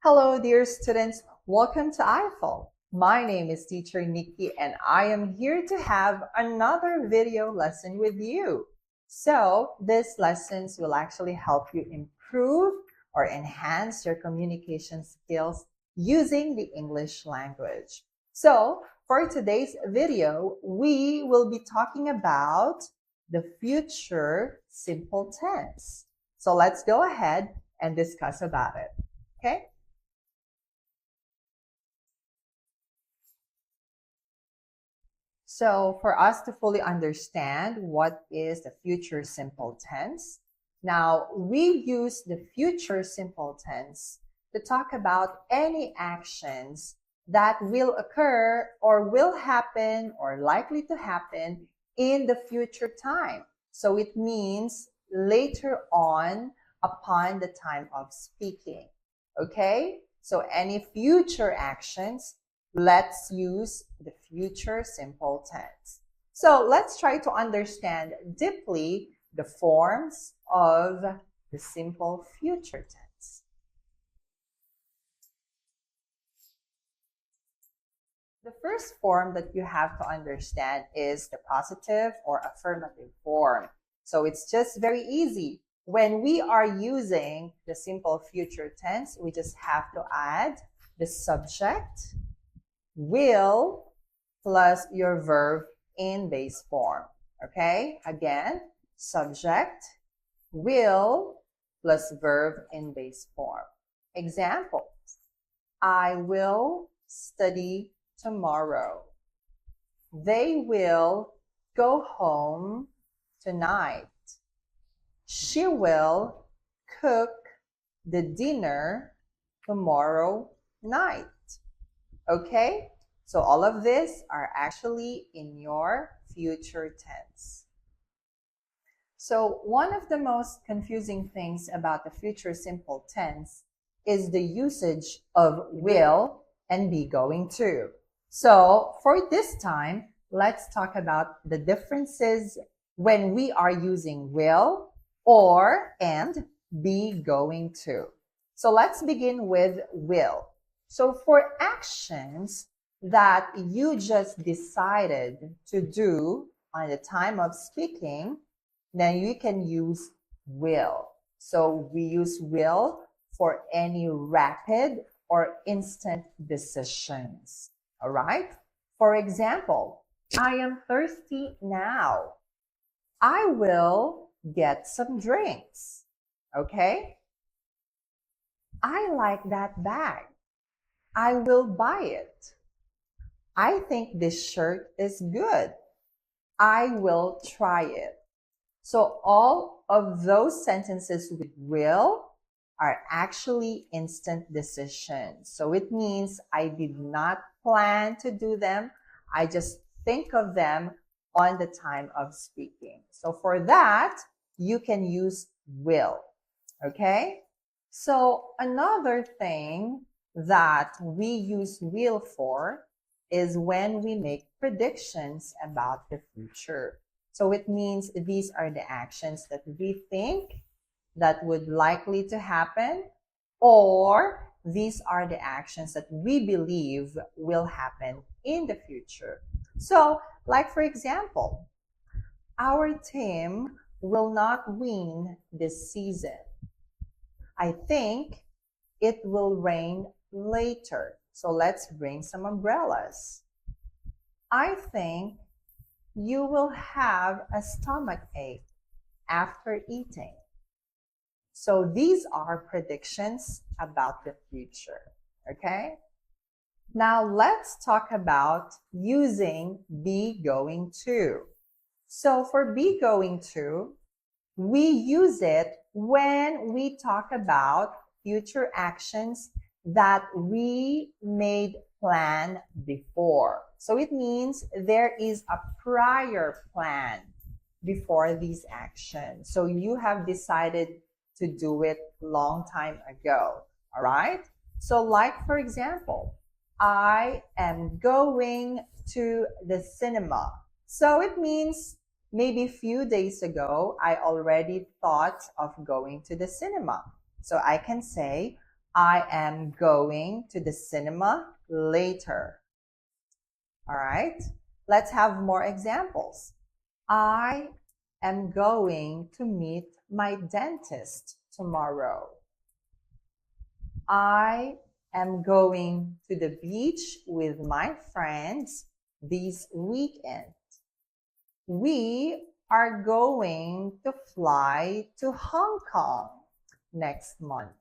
Hello, dear students. Welcome to I-Fal. My name is Teacher Nikki, and I am here to have another video lesson with you. So these lessons will actually help you improve or enhance your communication skills using the English language. So for today's video, we will be talking about the future simple tense. So let's go ahead and discuss about it. Okay? So for us to fully understand what is the future simple tense, now we use the future simple tense to talk about any actions that will occur or will happen or likely to happen in the future time. So it means later on upon the time of speaking. Okay? So any future actions, let's use the future simple tense. So let's try to understand deeply the forms of the simple future tense. The first form that you have to understand is the positive or affirmative form. So it's just very easy. When we are using the simple future tense, we just have to add the subject, will, plus your verb in base form. Okay? Again, subject, will, plus verb in base form. Examples. I will study tomorrow. They will go home tonight. She will cook the dinner tomorrow night. Okay? So all of this are actually in your future tense. So one of the most confusing things about the future simple tense is the usage of will and be going to. So for this time, let's talk about the differences when we are using will or and be going to. So let's begin with will. So for actions that you just decided to do on the time of speaking, then you can use will. So we use will for any rapid or instant decisions. All right? For example, I am thirsty now. I will get some drinks. Okay? I like that bag. I will buy it. I think this shirt is good. I will try it. So all of those sentences with will are actually instant decisions. So it means I did not plan to do them. I just think of them on the time of speaking. So for that, you can use will. Okay? So another thing that we use will for is when we make predictions about the future. So it means these are the actions that we think that would likely to happen, or these are the actions that we believe will happen in the future. So, like for example, our team will not win this season. I think it will rain later. So let's bring some umbrellas. I think you will have a stomach ache after eating. So these are predictions about the future. Okay? Now let's talk about using be going to. So for be going to, we use it when we talk about future actions that we made plan before. So it means there is a prior plan before these actions. So you have decided to do it long time ago. All right? So like for example, I am going to the cinema. So it means maybe a few days ago, I already thought of going to the cinema. So I can say, I am going to the cinema later. All right, let's have more examples. I am going to meet my dentist tomorrow. I am going to the beach with my friends this weekend. We are going to fly to Hong Kong next month.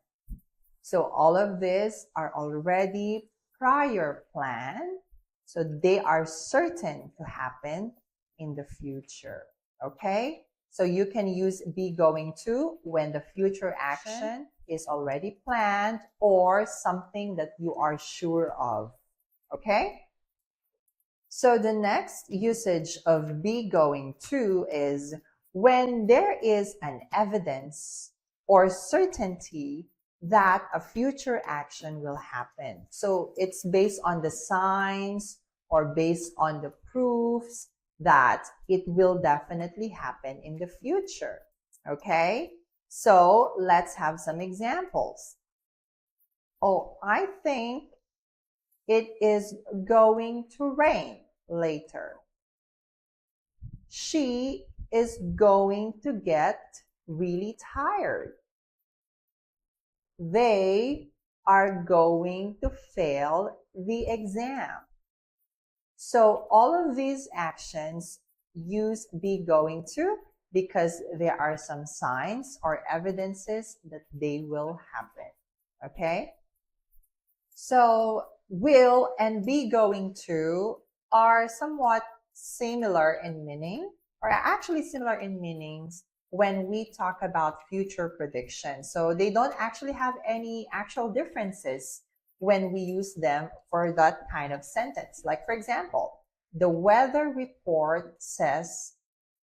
So all of these are already prior planned. So they are certain to happen in the future. Okay? So you can use be going to when the future action is already planned or something that you are sure of. Okay? So the next usage of be going to is when there is an evidence or certainty that a future action will happen. So it's based on the signs or based on the proofs that it will definitely happen in the future. Okay? So let's have some examples. Oh, I think it is going to rain later. She is going to get really tired. They are going to fail the exam. So all of these actions use be going to because there are some signs or evidences that they will happen. Okay? So will and be going to are somewhat similar in meaning, or actually similar in meanings when we talk about future prediction. So they don't actually have any actual differences when we use them for that kind of sentence. Like, for example, the weather report says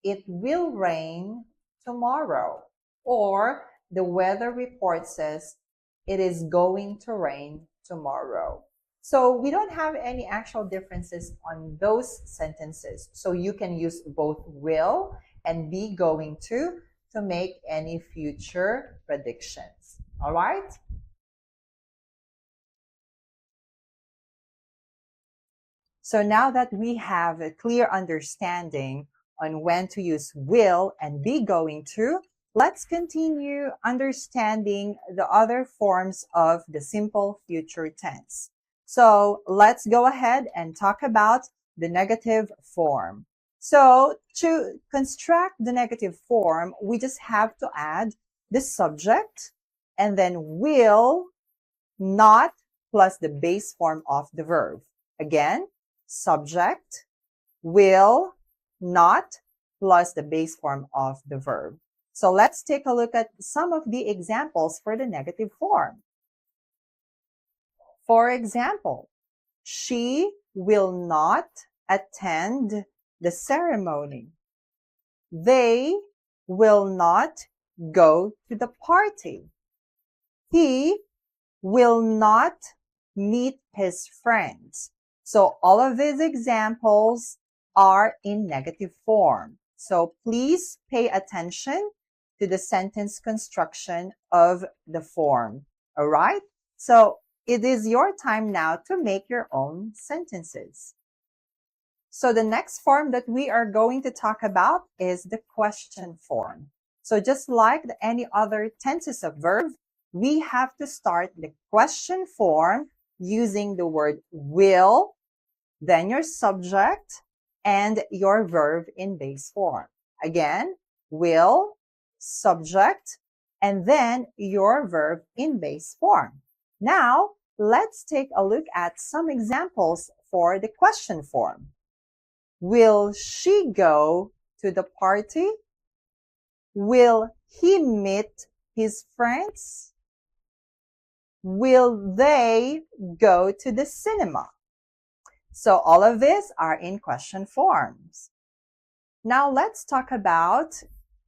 it will rain tomorrow, or the weather report says it is going to rain tomorrow. So we don't have any actual differences on those sentences. So you can use both will and be going to make any future predictions. All right? So now that we have a clear understanding on when to use will and be going to, let's continue understanding the other forms of the simple future tense. So let's go ahead and talk about the negative form. So to construct the negative form, we just have to add the subject and then will, not, plus the base form of the verb. Again, subject, will, not, plus the base form of the verb. So let's take a look at some of the examples for the negative form. For example, she will not attend the ceremony. They will not go to the party. He will not meet his friends. So all of these examples are in negative form. So please pay attention to the sentence construction of the form. All right? So it is your time now to make your own sentences. So the next form that we are going to talk about is the question form. So just like any other tenses of verb, we have to start the question form using the word will, then your subject, and your verb in base form. Again, will, subject, and then your verb in base form. Now, let's take a look at some examples for the question form. Will she go to the party? Will he meet his friends? Will they go to the cinema? So all of these are in question forms. Now let's talk about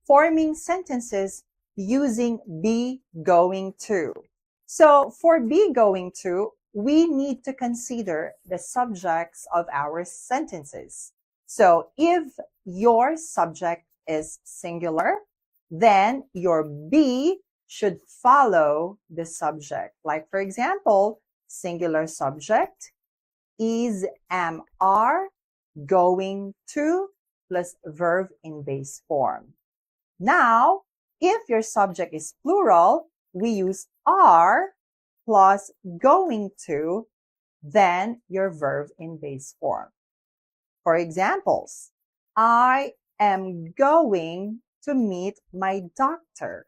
forming sentences using be going to. So for be going to, we need to consider the subjects of our sentences. So if your subject is singular, then your be should follow the subject. Like, for example, singular subject is, am, are, going to, plus verb in base form. Now, if your subject is plural, we use are plus going to, then your verb in base form. For examples, I am going to meet my doctor.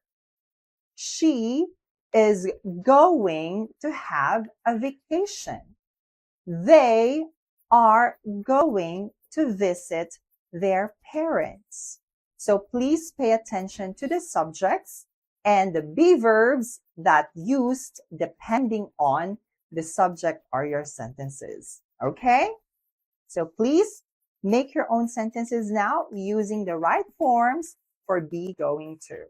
She is going to have a vacation. They are going to visit their parents. So please pay attention to the subjects and the be verbs that used depending on the subject or your sentences. Okay? So please make your own sentences now using the right forms for be, going to.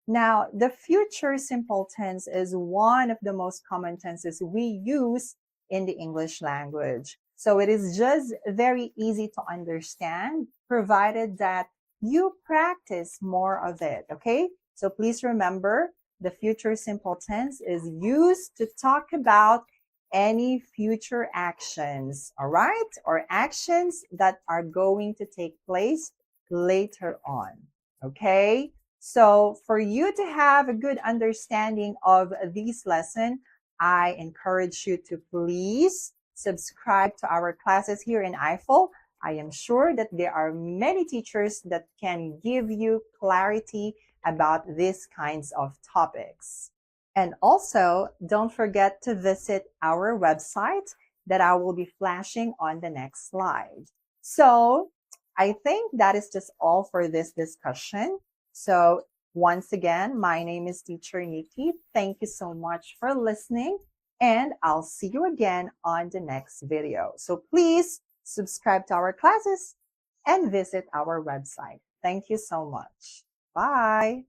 Now, the future simple tense is one of the most common tenses we use in the English language. So it is just very easy to understand, provided that you practice more of it, okay? So please remember, the future simple tense is used to talk about any future actions, all right? Or actions that are going to take place later on, okay? So for you to have a good understanding of this lesson, I encourage you to please subscribe to our classes here in I-Fal. I am sure that there are many teachers that can give you clarity about these kinds of topics. And also, don't forget to visit our website that I will be flashing on the next slide. So I think that is just all for this discussion. So once again, my name is Teacher Nikki. Thank you so much for listening, and I'll see you again on the next video. So please subscribe to our classes and visit our website. Thank you so much. Bye.